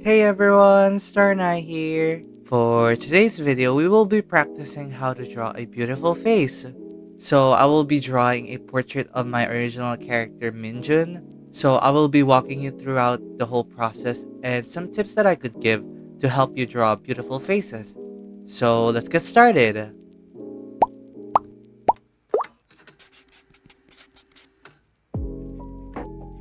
Hey everyone, Starknight here. For today's video, we will be practicing how to draw a beautiful face. So I will be drawing a portrait of my original character Minjun. So I will be walking you throughout the whole process and some tips that I could give to help you draw beautiful faces. So let's get started.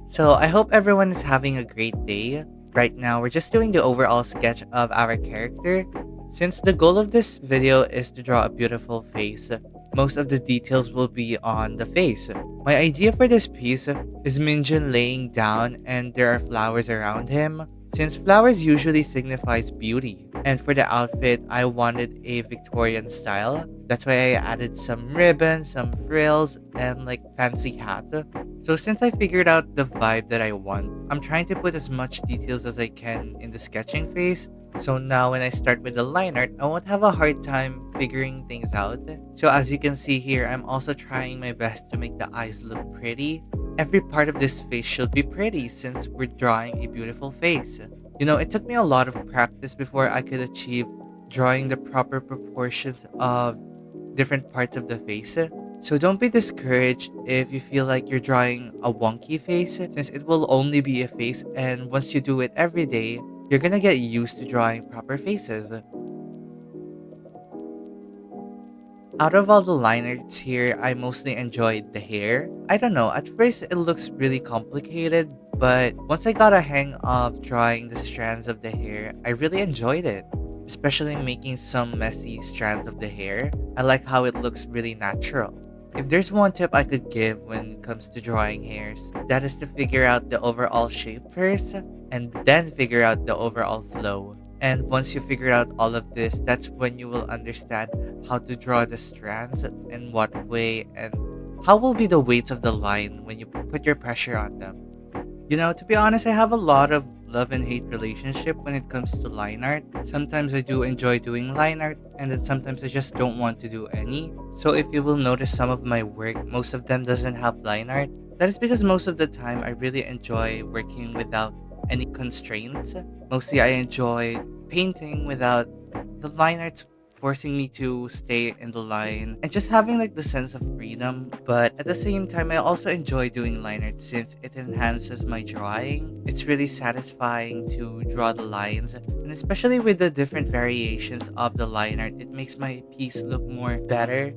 So I hope everyone is having a great day. Right now, we're just doing the overall sketch of our character. Since the goal of this video is to draw a beautiful face, most of the details will be on the face. My idea for this piece is Minjun laying down and there are flowers around him, since flowers usually signifies beauty. And for the outfit, I wanted a Victorian style. That's why I added some ribbons, some frills, and like fancy hat. So since I figured out the vibe that I want, I'm trying to put as much details as I can in the sketching phase. So now when I start with the line art, I won't have a hard time figuring things out. So as you can see here, I'm also trying my best to make the eyes look pretty. Every part of this face should be pretty since we're drawing a beautiful face. You know, it took me a lot of practice before I could achieve drawing the proper proportions of different parts of the face. So don't be discouraged if you feel like you're drawing a wonky face, since it will only be a face, and once you do it every day, you're gonna get used to drawing proper faces. Out of all the line arts here, I mostly enjoyed the hair. I don't know, at first it looks really complicated, but once I got a hang of drawing the strands of the hair, I really enjoyed it. Especially making some messy strands of the hair. I like how it looks really natural. If there's one tip I could give when it comes to drawing hairs, that is to figure out the overall shape first, and then figure out the overall flow. And once you figure out all of this, that's when you will understand how to draw the strands, in what way, and how will be the weights of the line when you put your pressure on them. You know, to be honest, I have a lot of love and hate relationship when it comes to line art. Sometimes I do enjoy doing line art, and then sometimes I just don't want to do any. So if you will notice some of my work, most of them doesn't have line art. That is because most of the time I really enjoy working without any constraints. Mostly I enjoy painting without the line arts forcing me to stay in the line and just having like the sense of freedom. But at the same time, I also enjoy doing line art since it enhances my drawing. It's really satisfying to draw the lines, and especially with the different variations of the line art, it makes my piece look more better.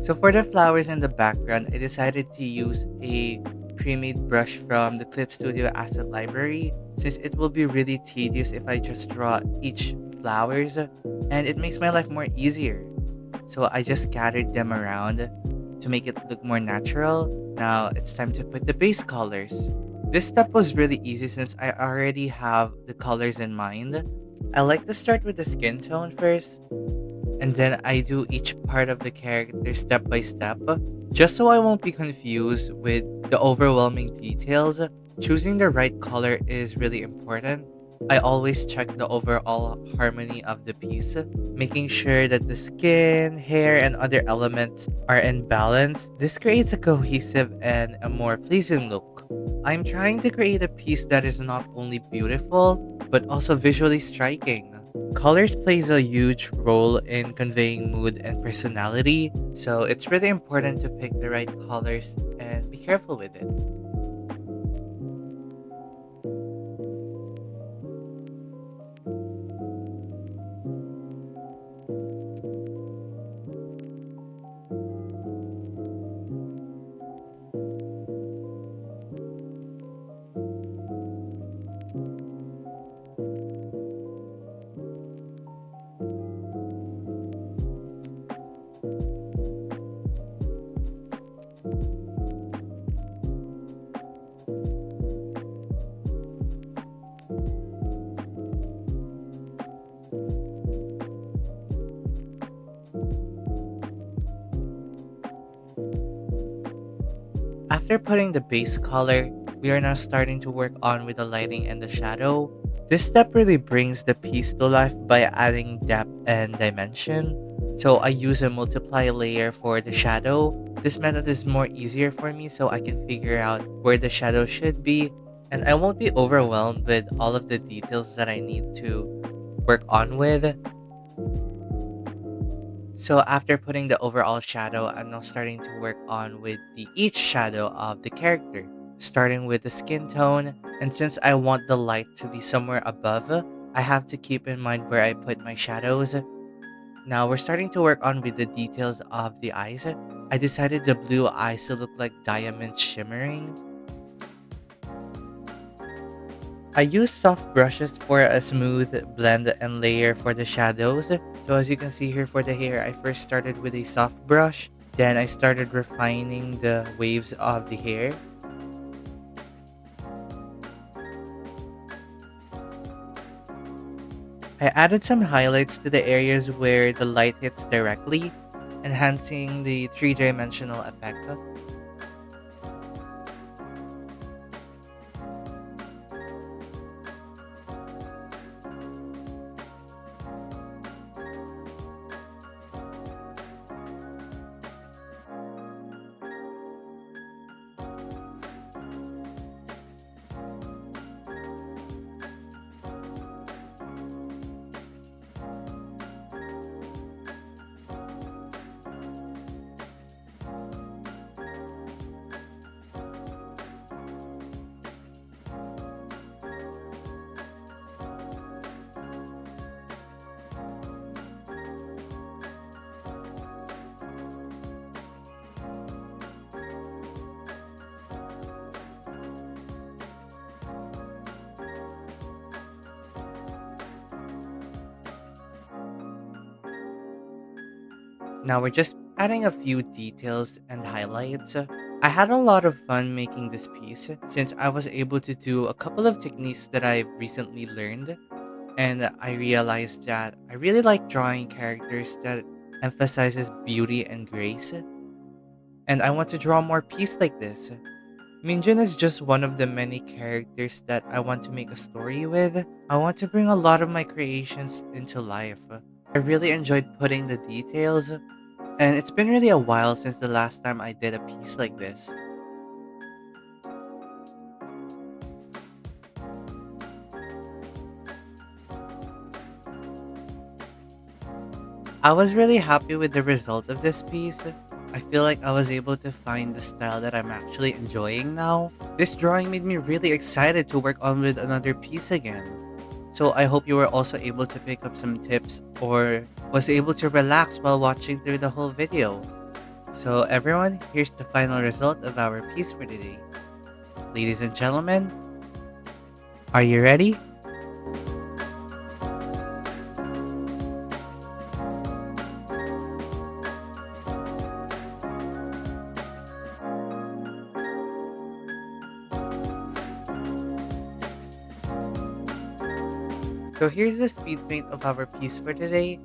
So for the flowers in the background, I decided to use a pre-made brush from the Clip Studio Asset Library, since it will be really tedious if I just draw each flowers, and it makes my life more easier. So I just scattered them around to make it look more natural. Now it's time to put the base colors. This step was really easy since I already have the colors in mind. I like to start with the skin tone first, and then I do each part of the character step by step, just so I won't be confused with the overwhelming details. Choosing the right color is really important. I always check the overall harmony of the piece, making sure that the skin, hair, and other elements are in balance. This creates a cohesive and a more pleasing look. I'm trying to create a piece that is not only beautiful, but also visually striking. Colors plays a huge role in conveying mood and personality, so it's really important to pick the right colors and be careful with it. After putting the base color, we are now starting to work on with the lighting and the shadow. This step really brings the piece to life by adding depth and dimension. So I use a multiply layer for the shadow. This method is more easier for me so I can figure out where the shadow should be and I won't be overwhelmed with all of the details that I need to work on with. So after putting the overall shadow, I'm now starting to work on with the each shadow of the character, starting with the skin tone. And since I want the light to be somewhere above, I have to keep in mind where I put my shadows. Now we're starting to work on with the details of the eyes. I decided the blue eyes to look like diamonds shimmering. I use soft brushes for a smooth blend and layer for the shadows. So as you can see here for the hair, I first started with a soft brush. Then I started refining the waves of the hair. I added some highlights to the areas where the light hits directly, enhancing the three-dimensional effect. Now we're just adding a few details and highlights. I had a lot of fun making this piece since I was able to do a couple of techniques that I've recently learned, and I realized that I really like drawing characters that emphasizes beauty and grace, and I want to draw more pieces like this. Minjun is just one of the many characters that I want to make a story with. I want to bring a lot of my creations into life. I really enjoyed putting the details, and it's been really a while since the last time I did a piece like this. I was really happy with the result of this piece. I feel like I was able to find the style that I'm actually enjoying now. This drawing made me really excited to work on with another piece again. So I hope you were also able to pick up some tips or was able to relax while watching through the whole video. So everyone, here's the final result of our piece for today. Ladies and gentlemen, are you ready? So here's the speed paint of our piece for today.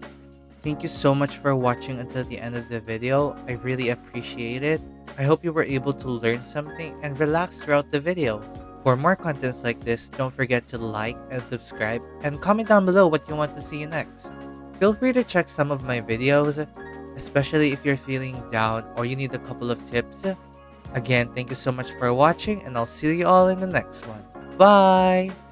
Thank you so much for watching until the end of the video. I really appreciate it. I hope you were able to learn something and relax throughout the video. For more contents like this, don't forget to like and subscribe and comment down below what you want to see next. Feel free to check some of my videos, especially if you're feeling down or you need a couple of tips. Again, thank you so much for watching and I'll see you all in the next one. Bye!